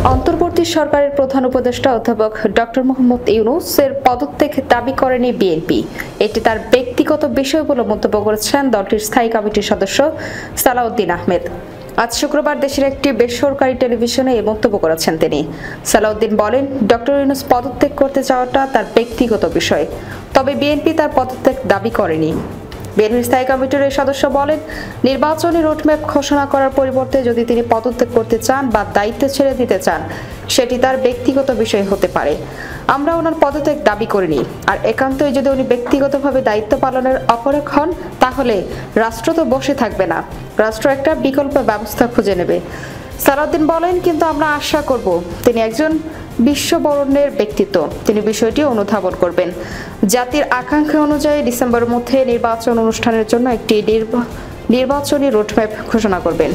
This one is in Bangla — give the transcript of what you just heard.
অন্তর্বর্তী সরকারের প্রধান উপদেষ্টা অধ্যাপক ডক্টর মোহাম্মদ ইউনূসের পদত্যাগ দাবি করেনি বিএনপি। এটি তার ব্যক্তিগত বিষয় বলে মন্তব্য করেছেন দলটির স্থায়ী কমিটির সদস্য সালাউদ্দিন আহমেদ। আজ শুক্রবার দেশের একটি বেসরকারি টেলিভিশনে এই মন্তব্য করেছেন তিনি। সালাউদ্দিন বলেন, ডক্টর ইউনূস পদত্যাগ করতে চাওয়াটা তার ব্যক্তিগত বিষয়, তবে বিএনপি তার পদত্যাগ দাবি করেনি। বিএনপির স্থায়ী কমিটির এই সদস্য বলেন, নির্বাচনী রোডম্যাপ ঘোষণা করার পরিবর্তে যদি তিনি পদত্যাগ করতে চান বা দায়িত্ব ছেড়ে দিতে চান, সেটি তার ব্যক্তিগত বিষয় হতে পারে। আমরা ওনার পদত্যাগ দাবি করিনি। আর একান্তই যদি উনি ব্যক্তিগতভাবে দায়িত্ব পালনের অপরাগ হন, তাহলে রাষ্ট্র তো বসে থাকবে না, রাষ্ট্র একটা বিকল্প ব্যবস্থা খুঁজে নেবে। সালাউদ্দিন বলেন, কিন্তু আমরা আশা করব তিনি একজন বিশ্ববরণ্যের ব্যক্তিত্ব, তিনি বিষয়টি অনুধাবন করবেন। জাতির আকাঙ্ক্ষা অনুযায়ী ডিসেম্বরের মধ্যে নির্বাচন অনুষ্ঠানের জন্য একটি নির্বাচনী রোডম্যাপ ঘোষণা করবেন।